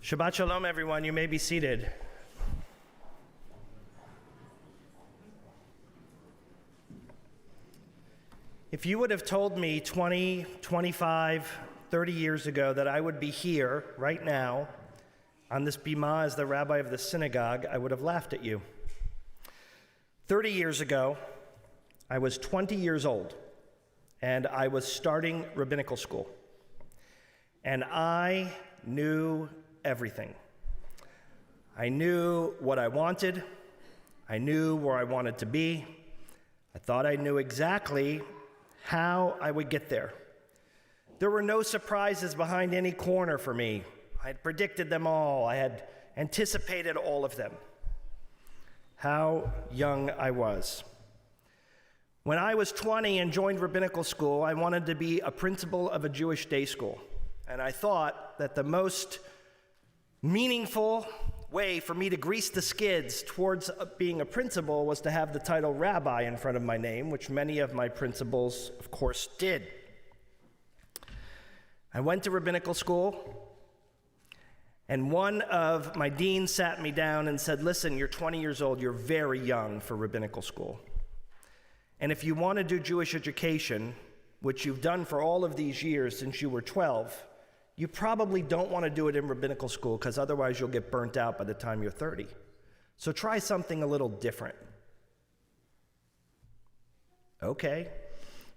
Shabbat Shalom, everyone. You may be seated. If you would have told me 20, 25, 30 years ago that I would be here right now on this bima as the rabbi of the synagogue, I would have laughed at you. 30 years ago, I was 20 years old, and I was starting rabbinical school. And I knew everything. I knew what I wanted. I knew where I wanted to be. I thought I knew exactly how I would get there. There were no surprises behind any corner for me. I had predicted them all. I had anticipated all of them. How young I was. When I was 20 and joined rabbinical school, I wanted to be a principal of a Jewish day school. And I thought that the most meaningful way for me to grease the skids towards being a principal was to have the title rabbi in front of my name, which many of my principals, of course, did. I went to rabbinical school, and one of my deans sat me down and said, "Listen, you're 20 years old, you're very young for rabbinical school. And if you want to do Jewish education, which you've done for all of these years since you were 12, you probably don't want to do it in rabbinical school because otherwise you'll get burnt out by the time you're 30. So try something a little different." Okay.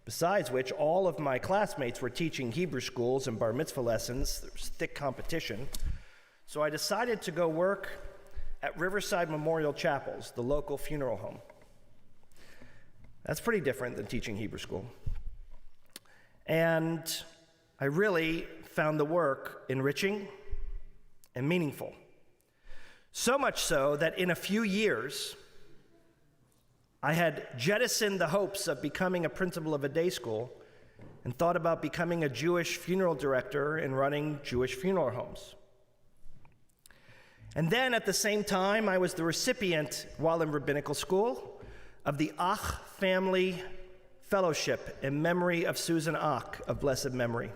Besides which, all of my classmates were teaching Hebrew schools and bar mitzvah lessons. There was thick competition. So I decided to go work at Riverside Memorial Chapels, the local funeral home. That's pretty different than teaching Hebrew school. And I really found the work enriching and meaningful. So much so that in a few years, I had jettisoned the hopes of becoming a principal of a day school and thought about becoming a Jewish funeral director and running Jewish funeral homes. And then at the same time, I was the recipient, while in rabbinical school, of the Ach Family Fellowship in memory of Susan Ach of blessed memory.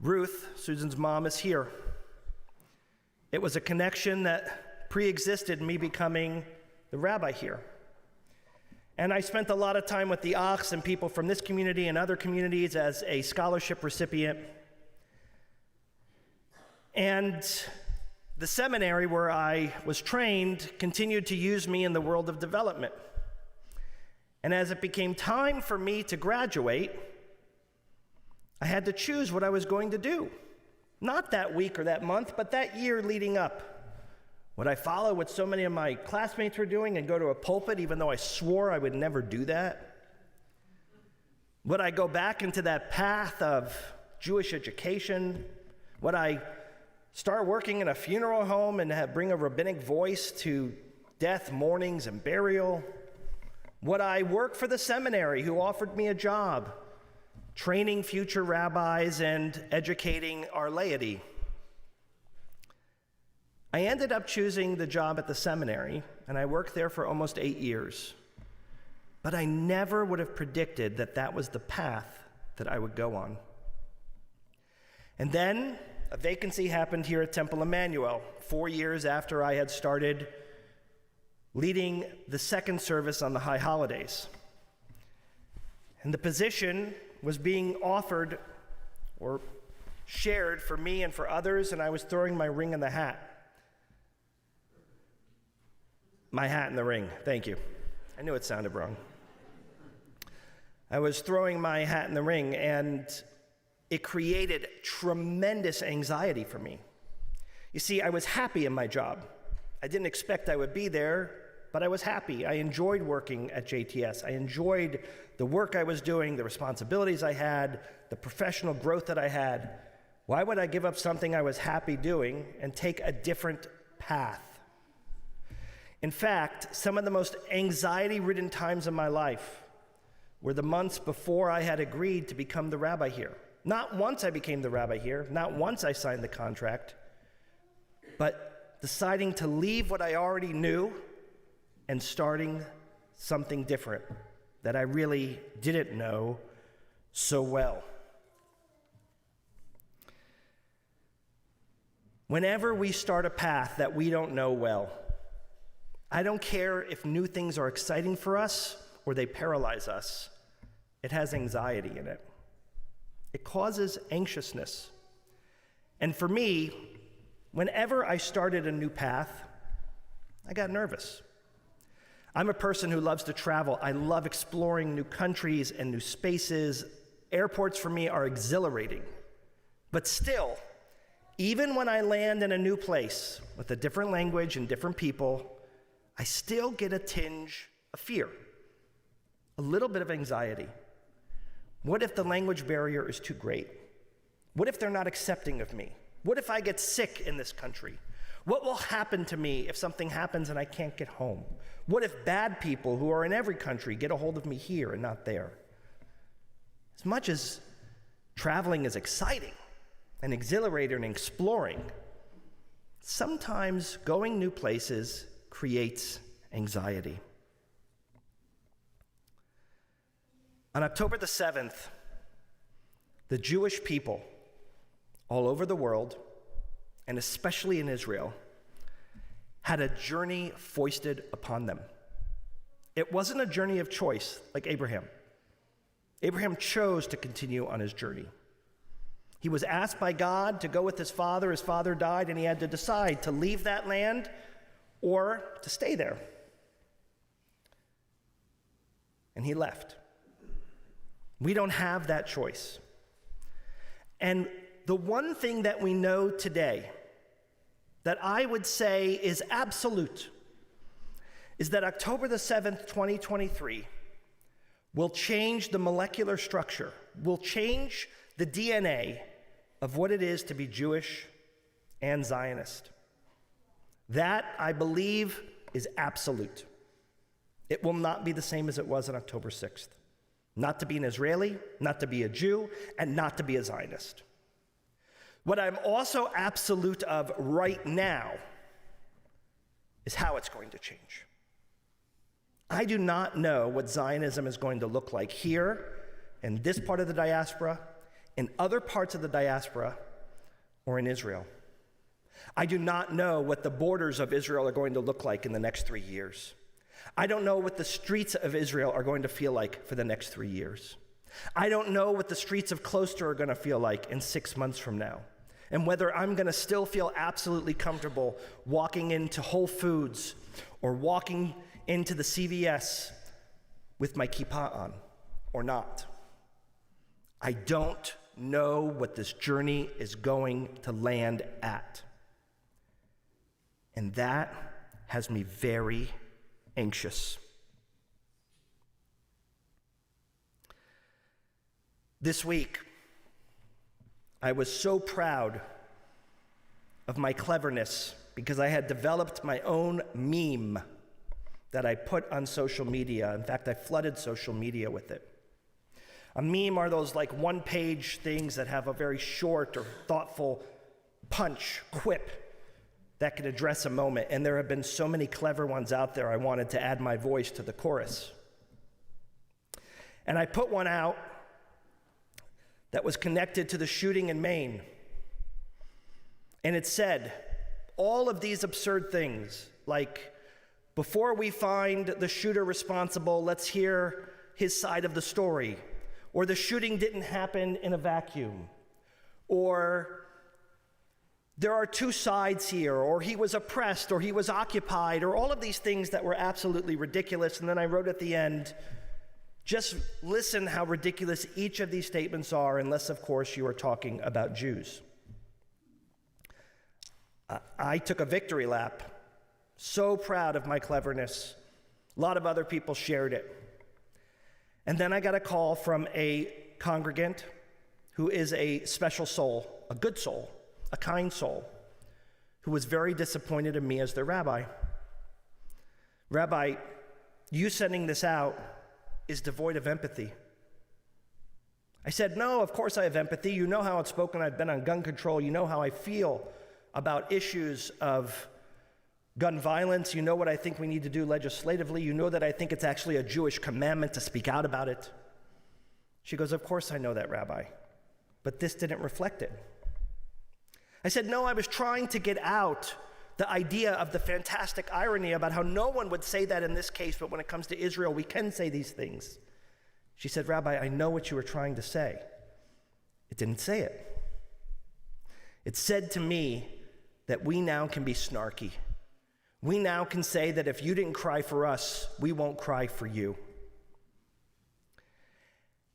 Ruth, Susan's mom, is here. It was a connection that pre-existed me becoming the rabbi here. And I spent a lot of time with the Achs and people from this community and other communities as a scholarship recipient. And the seminary where I was trained continued to use me in the world of development. And as it became time for me to graduate, I had to choose what I was going to do. Not that week or that month, but that year leading up. Would I follow what so many of my classmates were doing and go to a pulpit even though I swore I would never do that? Would I go back into that path of Jewish education? Would I start working in a funeral home and bring a rabbinic voice to death, mournings, and burial? Would I work for the seminary who offered me a job, training future rabbis and educating our laity? I ended up choosing the job at the seminary, and I worked there for almost 8 years. But I never would have predicted that that was the path that I would go on. And then a vacancy happened here at Temple Emanu-El 4 years after I had started leading the second service on the high holidays. And the position was being offered or shared for me and for others, and I was throwing my ring in the hat. My hat in the ring, thank you. I knew it sounded wrong. I was throwing my hat in the ring, and it created tremendous anxiety for me. You see, I was happy in my job. I didn't expect I would be there, but I was happy. I enjoyed working at JTS. I enjoyed the work I was doing, the responsibilities I had, the professional growth that I had. Why would I give up something I was happy doing and take a different path? In fact, some of the most anxiety-ridden times of my life were the months before I had agreed to become the rabbi here. Not once I became the rabbi here, not once I signed the contract, but deciding to leave what I already knew and starting something different that I really didn't know so well. Whenever we start a path that we don't know well, I don't care if new things are exciting for us or they paralyze us, it has anxiety in it. It causes anxiousness. And for me, whenever I started a new path, I got nervous. I'm a person who loves to travel. I love exploring new countries and new spaces. Airports for me are exhilarating. But still, even when I land in a new place with a different language and different people, I still get a tinge of fear, a little bit of anxiety. What if the language barrier is too great? What if they're not accepting of me? What if I get sick in this country? What will happen to me if something happens and I can't get home? What if bad people who are in every country get a hold of me here and not there? As much as traveling is exciting and exhilarating and exploring, sometimes going new places creates anxiety. On October the 7th, the Jewish people all over the world, and especially in Israel, had a journey foisted upon them. It wasn't a journey of choice like Abraham. Abraham chose to continue on his journey. He was asked by God to go with his father. His father died, and he had to decide to leave that land or to stay there. And he left. We don't have that choice. And the one thing that we know today that I would say is absolute is that October the 7th, 2023 will change the molecular structure, will change the DNA of what it is to be Jewish and Zionist. That, I believe, is absolute. It will not be the same as it was on October 6th. Not to be an Israeli, not to be a Jew, and not to be a Zionist. What I'm also absolute of right now is how it's going to change. I do not know what Zionism is going to look like here, in this part of the diaspora, in other parts of the diaspora, or in Israel. I do not know what the borders of Israel are going to look like in the next 3 years. I don't know what the streets of Israel are going to feel like for the next 3 years. I don't know what the streets of Kloster are going to feel like in 6 months from now, and whether I'm going to still feel absolutely comfortable walking into Whole Foods or walking into the CVS with my kippah on or not. I don't know what this journey is going to land at. And that has me very anxious. This week, I was so proud of my cleverness because I had developed my own meme that I put on social media. In fact, I flooded social media with it. A meme are those like one-page things that have a very short or thoughtful punch, quip, that could address a moment. And there have been so many clever ones out there, I wanted to add my voice to the chorus. And I put one out that was connected to the shooting in Maine. And it said all of these absurd things, like, before we find the shooter responsible, let's hear his side of the story. Or the shooting didn't happen in a vacuum. Or there are two sides here, or he was oppressed, or he was occupied, or all of these things that were absolutely ridiculous. And then I wrote at the end, just listen how ridiculous each of these statements are, unless, of course, you are talking about Jews. I took a victory lap. So proud of my cleverness. A lot of other people shared it. And then I got a call from a congregant who is a special soul, a good soul, a kind soul, who was very disappointed in me as their rabbi. Rabbi, you sending this out is devoid of empathy. I said, no, of course I have empathy. You know how outspoken I've been on gun control. You know how I feel about issues of gun violence. You know what I think we need to do legislatively. You know that I think it's actually a Jewish commandment to speak out about it. She goes, of course I know that, Rabbi, but this didn't reflect it. I said, no, I was trying to get out the idea of the fantastic irony about how no one would say that in this case, but when it comes to Israel, we can say these things. She said, Rabbi, I know what you were trying to say. It didn't say it. It said to me that we now can be snarky. We now can say that if you didn't cry for us, we won't cry for you.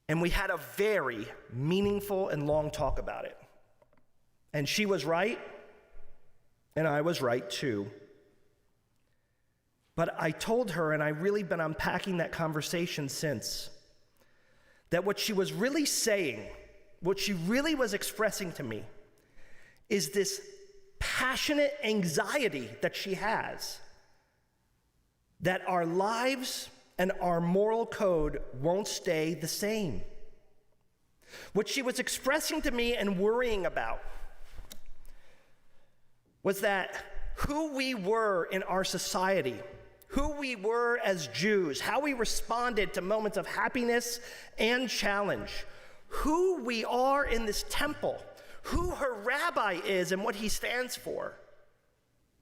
And we had a very meaningful and long talk about it. And she was right, and I was right too. But I told her, and I've really been unpacking that conversation since, that what she was really saying, what she really was expressing to me, is this passionate anxiety that she has that our lives and our moral code won't stay the same. What she was expressing to me and worrying about was that who we were in our society, who we were as Jews, how we responded to moments of happiness and challenge, who we are in this temple, who her rabbi is and what he stands for,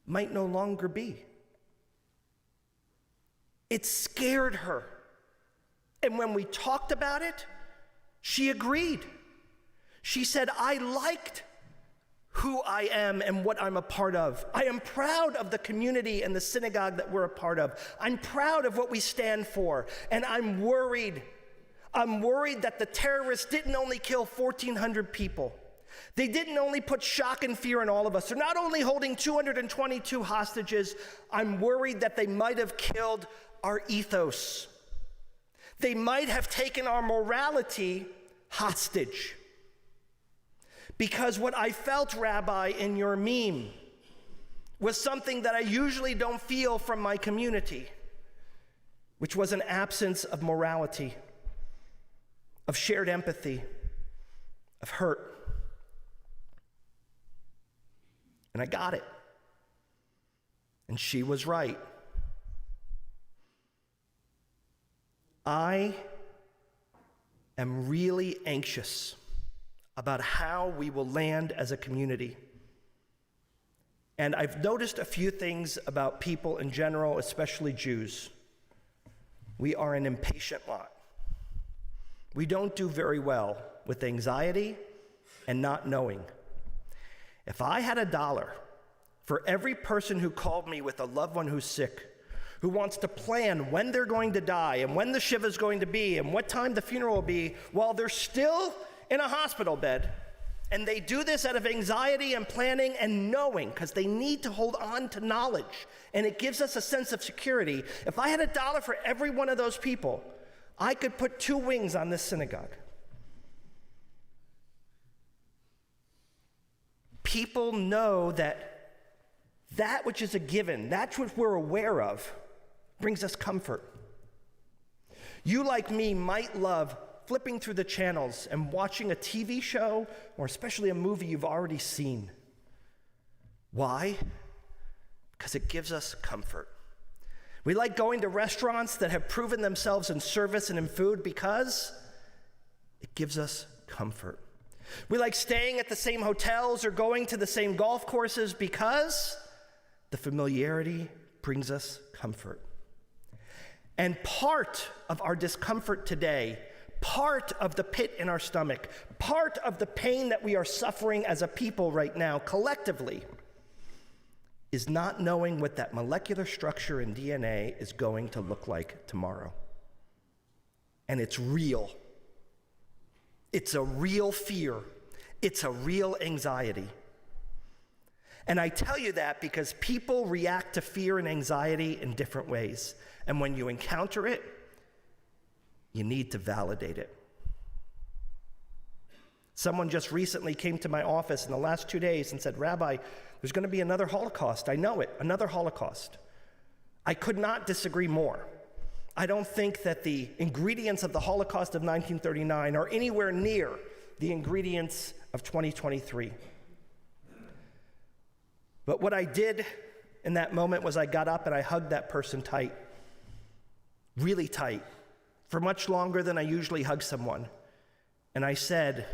might no longer be. It scared her. And when we talked about it, she agreed. She said, I liked who I am and what I'm a part of. I am proud of the community and the synagogue that we're a part of. I'm proud of what we stand for. And I'm worried. I'm worried that the terrorists didn't only kill 1,400 people. They didn't only put shock and fear in all of us. They're not only holding 222 hostages. I'm worried that they might have killed our ethos. They might have taken our morality hostage. Because what I felt, Rabbi, in your meme was something that I usually don't feel from my community, which was an absence of morality, of shared empathy, of hurt. And I got it. And she was right. I am really anxious about how we will land as a community. And I've noticed a few things about people in general, especially Jews. We are an impatient lot. We don't do very well with anxiety and not knowing. If I had $1 for every person who called me with a loved one who's sick, who wants to plan when they're going to die and when the shiva is going to be and what time the funeral will be while they're still in a hospital bed, and they do this out of anxiety and planning and knowing, because they need to hold on to knowledge, and it gives us a sense of security. If I had $1 for every one of those people, I could put 2 wings on this synagogue. People know that that which is a given, that's what we're aware of, brings us comfort. You, like me, might love flipping through the channels and watching a TV show, or especially a movie you've already seen. Why? Because it gives us comfort. We like going to restaurants that have proven themselves in service and in food because it gives us comfort. We like staying at the same hotels or going to the same golf courses because the familiarity brings us comfort. And part of our discomfort today, part of the pit in our stomach, part of the pain that we are suffering as a people right now, collectively, is not knowing what that molecular structure in DNA is going to look like tomorrow. And it's real. It's a real fear. It's a real anxiety. And I tell you that because people react to fear and anxiety in different ways. And when you encounter it, you need to validate it. Someone just recently came to my office in the last 2 days and said, Rabbi, there's going to be another Holocaust. I know it, another Holocaust. I could not disagree more. I don't think that the ingredients of the Holocaust of 1939 are anywhere near the ingredients of 2023. But what I did in that moment was I got up and I hugged that person tight, really tight, for much longer than I usually hug someone. And I said,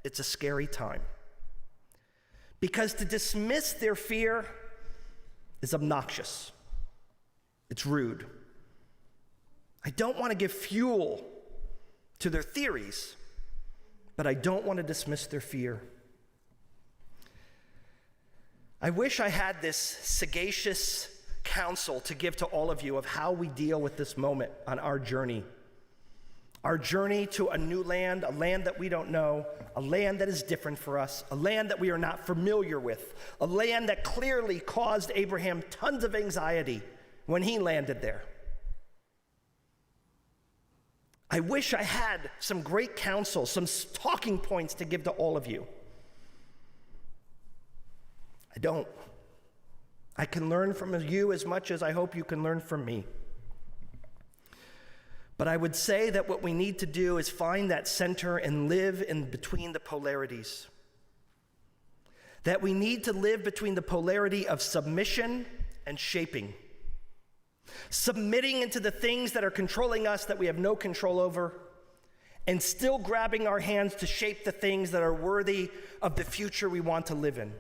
it's a scary time. Because to dismiss their fear is obnoxious. It's rude. I don't want to give fuel to their theories, but I don't want to dismiss their fear. I wish I had this sagacious counsel to give to all of you of how we deal with this moment on our journey to a new land, a land that we don't know, a land that is different for us, a land that we are not familiar with, a land that clearly caused Abraham tons of anxiety when he landed there. I wish I had some great counsel, some talking points to give to all of you. I don't. I can learn from you as much as I hope you can learn from me. But I would say that what we need to do is find that center and live in between the polarities. That we need to live between the polarity of submission and shaping. Submitting into the things that are controlling us that we have no control over, and still grabbing our hands to shape the things that are worthy of the future we want to live in.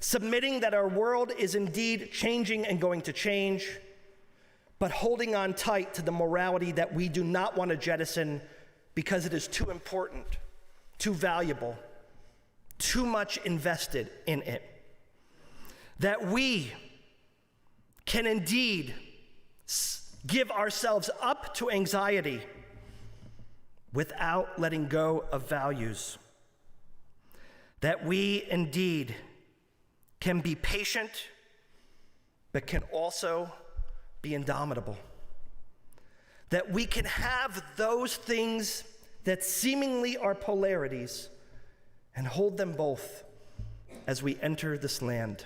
Submitting that our world is indeed changing and going to change, but holding on tight to the morality that we do not want to jettison because it is too important, too valuable, too much invested in it. That we can indeed give ourselves up to anxiety without letting go of values. That we indeed can be patient, but can also be indomitable. That we can have those things that seemingly are polarities and hold them both as we enter this land.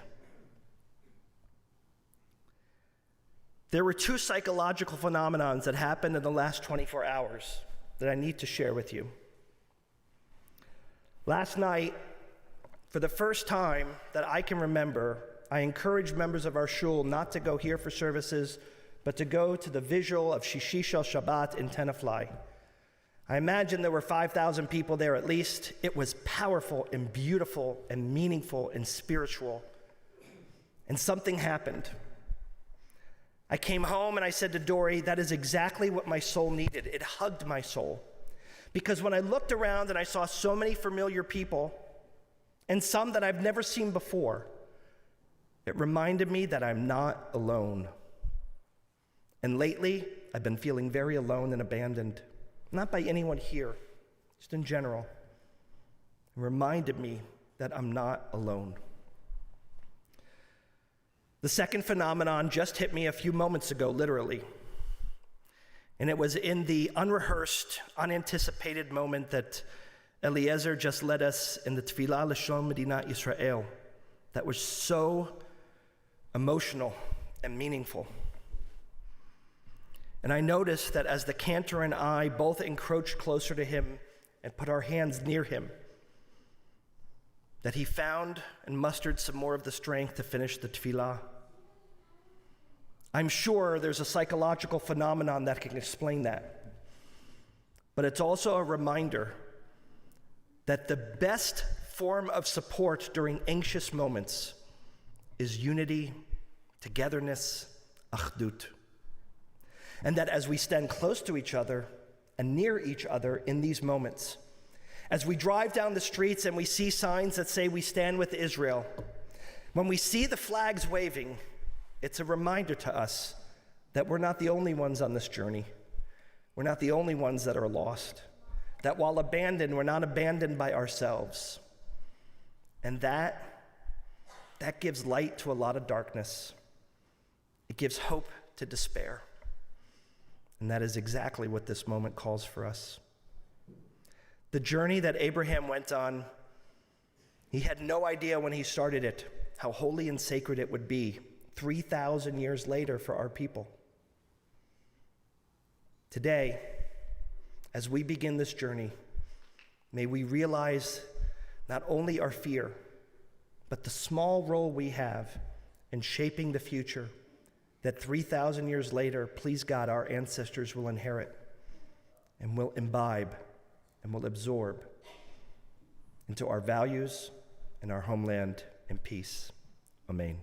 There were two psychological phenomena that happened in the last 24 hours that I need to share with you. Last night, for the first time that I can remember, I encouraged members of our shul not to go here for services, but to go to the visual of Shishi Shel Shabbat in Tenafly. I imagine there were 5,000 people there at least. It was powerful and beautiful and meaningful and spiritual. And something happened. I came home and I said to Dory, that is exactly what my soul needed. It hugged my soul. Because when I looked around and I saw so many familiar people, and some that I've never seen before, it reminded me that I'm not alone. And lately, I've been feeling very alone and abandoned, not by anyone here, just in general. It reminded me that I'm not alone. The second phenomenon just hit me a few moments ago, literally. And it was in the unrehearsed, unanticipated moment that Eliezer just led us in the Tefillah L'Shalom Medinat Yisrael. That was so emotional and meaningful. And I noticed that as the cantor and I both encroached closer to him and put our hands near him, that he found and mustered some more of the strength to finish the Tefillah. I'm sure there's a psychological phenomenon that can explain that. But it's also a reminder that the best form of support during anxious moments is unity, togetherness, achdut. And that as we stand close to each other and near each other in these moments, as we drive down the streets and we see signs that say we stand with Israel, when we see the flags waving, it's a reminder to us that we're not the only ones on this journey. We're not the only ones that are lost. That while abandoned, we're not abandoned by ourselves. And that gives light to a lot of darkness. It gives hope to despair. And that is exactly what this moment calls for us. The journey that Abraham went on, he had no idea when he started it how holy and sacred it would be 3,000 years later for our people. Today, as we begin this journey, may we realize not only our fear, but the small role we have in shaping the future that 3,000 years later, please God, our ancestors will inherit and will imbibe and will absorb into our values in our homeland in peace. Amen.